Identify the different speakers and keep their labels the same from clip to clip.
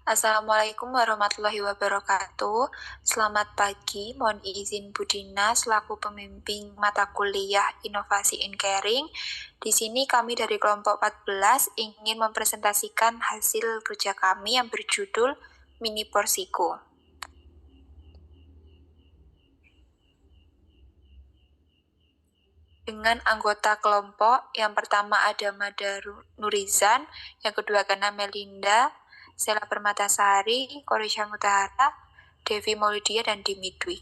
Speaker 1: Assalamualaikum warahmatullahi wabarakatuh. Selamat pagi, mohon izin Bu Dina selaku pembimbing mata kuliah Inovasi in Caring. Di sini kami dari kelompok 14 ingin mempresentasikan hasil kerja kami yang berjudul Mini Porsiku. Dengan anggota kelompok, yang pertama ada Mada Nurizan, yang kedua Gana Melinda, Sela Permatasari, Korisha Mutahara, Devi Maulidia, dan Dimi Dwi.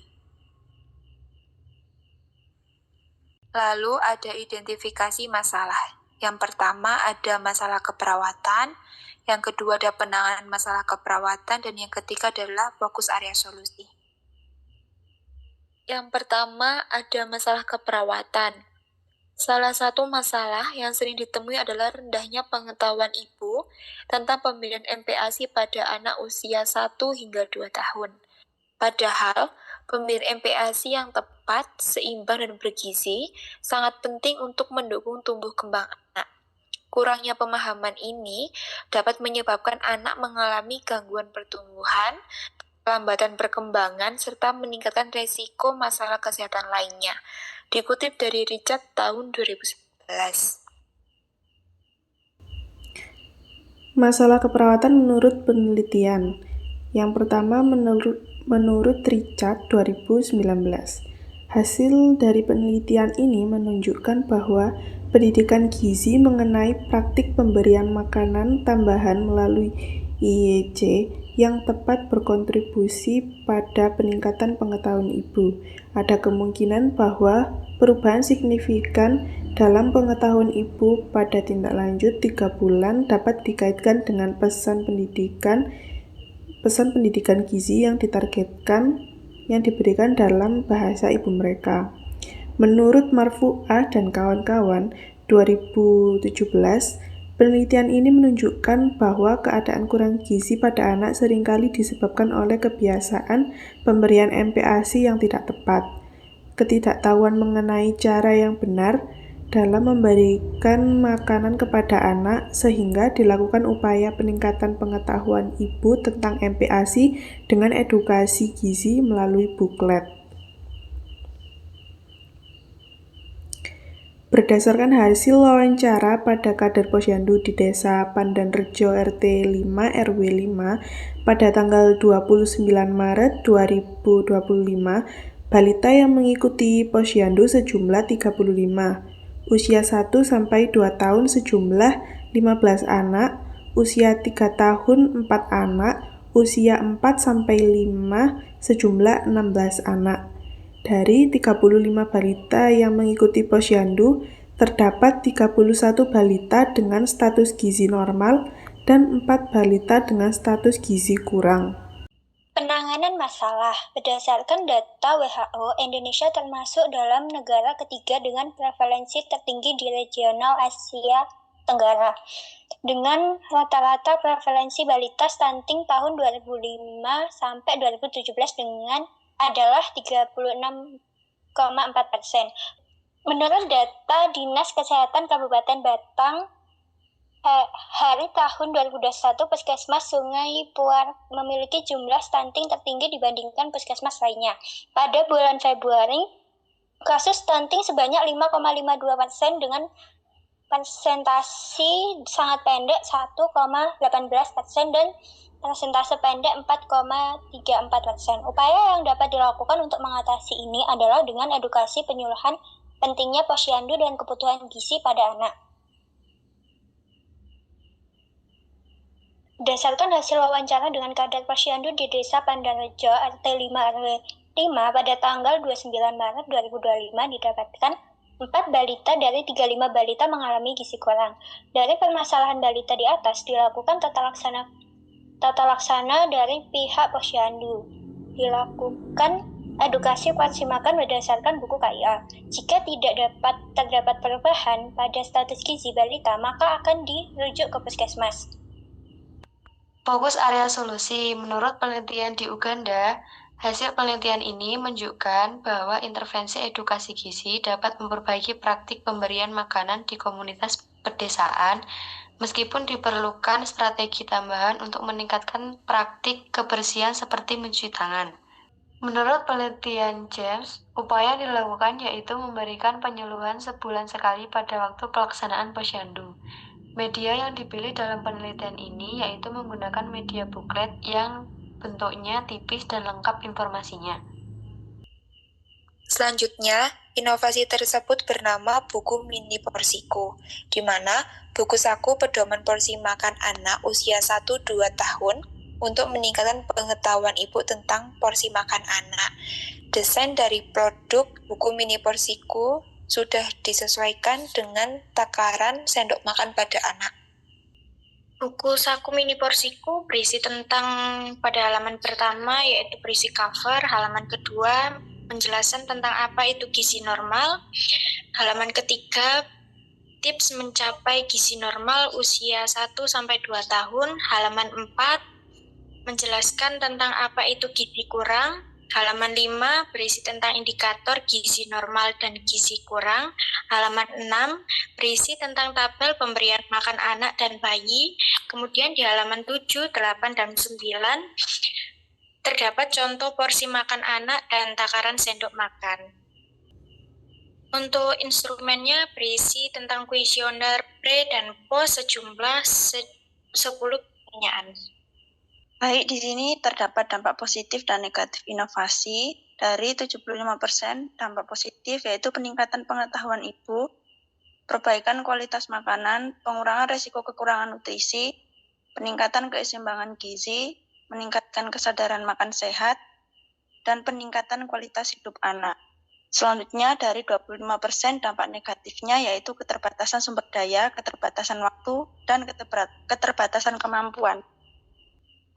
Speaker 1: Lalu ada identifikasi masalah. Yang pertama ada masalah keperawatan, yang kedua ada penanganan masalah keperawatan, dan yang ketiga adalah fokus area solusi. Yang pertama ada masalah keperawatan. Salah satu masalah yang sering ditemui adalah rendahnya pengetahuan ibu tentang pemberian MPASI pada anak usia 1 hingga 2 tahun. Padahal, pemberian MPASI yang tepat, seimbang, dan bergizi sangat penting untuk mendukung tumbuh kembang anak. Kurangnya pemahaman ini dapat menyebabkan anak mengalami gangguan pertumbuhan, kelambatan perkembangan, serta meningkatkan resiko masalah kesehatan lainnya. Dikutip dari Richard tahun 2011.
Speaker 2: Masalah keperawatan menurut penelitian. Yang pertama menurut Richard 2019. Hasil dari penelitian ini menunjukkan bahwa pendidikan gizi mengenai praktik pemberian makanan tambahan melalui IEC yang tepat berkontribusi pada peningkatan pengetahuan ibu. Ada kemungkinan bahwa perubahan signifikan dalam pengetahuan ibu pada tindak lanjut 3 bulan dapat dikaitkan dengan pesan pendidikan gizi yang ditargetkan yang diberikan dalam bahasa ibu mereka. Menurut Marfu'ah dan kawan-kawan 2017, penelitian ini menunjukkan bahwa keadaan kurang gizi pada anak seringkali disebabkan oleh kebiasaan pemberian MPASI yang tidak tepat, ketidaktahuan mengenai cara yang benar dalam memberikan makanan kepada anak, sehingga dilakukan upaya peningkatan pengetahuan ibu tentang MPASI dengan edukasi gizi melalui buklet. Berdasarkan hasil wawancara pada kader Posyandu di Desa Pandanrejo RT 5 RW 5 pada tanggal 29 Maret 2025, balita yang mengikuti Posyandu sejumlah 35, usia 1 sampai 2 tahun sejumlah 15 anak, usia 3 tahun 4 anak, usia 4 sampai 5 sejumlah 16 anak. Dari 35 balita yang mengikuti Posyandu, terdapat 31 balita dengan status gizi normal dan 4 balita dengan status gizi kurang.
Speaker 3: Penanganan masalah. Berdasarkan data WHO, Indonesia termasuk dalam negara ketiga dengan prevalensi tertinggi di regional Asia Tenggara. Dengan rata-rata prevalensi balita stunting tahun 2005 sampai 2017 dengan adalah 36,4%. Menurut data Dinas Kesehatan Kabupaten Batang, hari tahun 2021, Puskesmas Sungai Puar memiliki jumlah stunting tertinggi dibandingkan puskesmas lainnya. Pada bulan Februari, kasus stunting sebanyak 5,52% dengan persentase sangat pendek 1,18% dan persentase pendek 4,34%. Upaya yang dapat dilakukan untuk mengatasi ini adalah dengan edukasi penyuluhan pentingnya posyandu dan kebutuhan gizi pada anak. Berdasarkan hasil wawancara dengan kader posyandu di Desa Pandanrejo RT 5 RW 5 pada tanggal 29 Maret 2025 didapatkan 4 balita dari 35 balita mengalami gizi kurang. Dari permasalahan balita di atas dilakukan tata laksana dari pihak posyandu. Dilakukan edukasi porsi makan berdasarkan buku KIA. Jika terdapat perubahan pada status gizi balita, maka akan dirujuk ke puskesmas.
Speaker 1: Fokus area solusi. Menurut penelitian di Uganda, hasil penelitian ini menunjukkan bahwa intervensi edukasi gizi dapat memperbaiki praktik pemberian makanan di komunitas pedesaan
Speaker 4: Meskipun diperlukan strategi tambahan untuk meningkatkan praktik kebersihan seperti mencuci tangan. Menurut penelitian James, upaya yang dilakukan yaitu memberikan penyuluhan sebulan sekali pada waktu pelaksanaan posyandu. Media yang dipilih dalam penelitian ini yaitu menggunakan media buklet yang bentuknya tipis dan lengkap informasinya.
Speaker 1: Selanjutnya, inovasi tersebut bernama buku mini porsiku, di mana buku saku pedoman porsi makan anak usia 1-2 tahun untuk meningkatkan pengetahuan ibu tentang porsi makan anak. Desain dari produk buku mini porsiku sudah disesuaikan dengan takaran sendok makan pada anak. Buku saku mini porsiku berisi tentang pada halaman pertama yaitu berisi cover, halaman kedua penjelasan tentang apa itu gizi normal, halaman ketiga tips mencapai gizi normal usia 1-2 tahun, halaman 4 menjelaskan tentang apa itu gizi kurang, halaman 5 berisi tentang indikator gizi normal dan gizi kurang, halaman 6 berisi tentang tabel pemberian makan anak dan bayi, kemudian di halaman 7, 8, dan 9 terdapat contoh porsi makan anak dan takaran sendok makan. Untuk instrumennya berisi tentang kuesioner pre dan post sejumlah 10 pertanyaan.
Speaker 5: Baik, di sini terdapat dampak positif dan negatif inovasi. Dari 75% dampak positif yaitu peningkatan pengetahuan ibu, perbaikan kualitas makanan, pengurangan risiko kekurangan nutrisi, peningkatan keseimbangan gizi, meningkatkan kesadaran makan sehat, dan peningkatan kualitas hidup anak. Selanjutnya dari 25% dampak negatifnya yaitu keterbatasan sumber daya, keterbatasan waktu, dan keterbatasan kemampuan.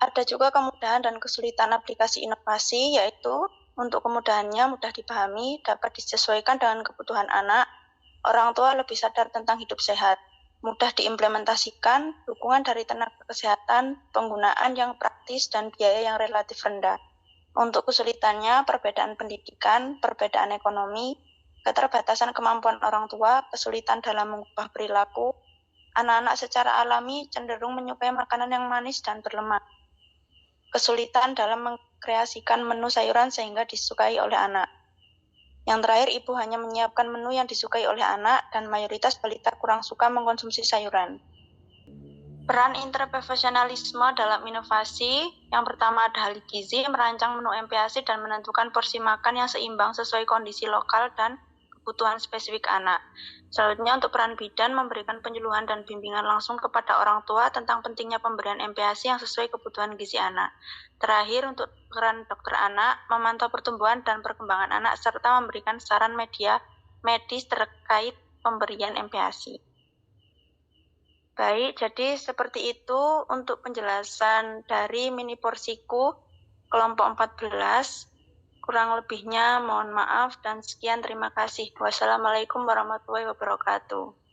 Speaker 5: Ada juga kemudahan dan kesulitan aplikasi inovasi, yaitu untuk kemudahannya mudah dipahami, dapat disesuaikan dengan kebutuhan anak, orang tua lebih sadar tentang hidup sehat, mudah diimplementasikan, dukungan dari tenaga kesehatan, penggunaan yang praktis, dan biaya yang relatif rendah. Untuk kesulitannya, perbedaan pendidikan, perbedaan ekonomi, keterbatasan kemampuan orang tua, kesulitan dalam mengubah perilaku, anak-anak secara alami cenderung menyukai makanan yang manis dan berlemak. Kesulitan dalam mengkreasikan menu sayuran sehingga disukai oleh anak. Yang terakhir, ibu hanya menyiapkan menu yang disukai oleh anak dan mayoritas balita kurang suka mengkonsumsi sayuran. Peran interprofesionalisme dalam inovasi, yang pertama ada ahli gizi, merancang menu MPASI dan menentukan porsi makan yang seimbang sesuai kondisi lokal dan kebutuhan spesifik anak. Selanjutnya untuk peran bidan, memberikan penyuluhan dan bimbingan langsung kepada orang tua tentang pentingnya pemberian MPASI yang sesuai kebutuhan gizi anak. Terakhir untuk peran dokter anak, memantau pertumbuhan dan perkembangan anak serta memberikan saran medis terkait pemberian MPASI. Baik, jadi seperti itu untuk penjelasan dari mini porsiku kelompok 14. Kurang lebihnya mohon maaf dan sekian terima kasih. Wassalamualaikum warahmatullahi wabarakatuh.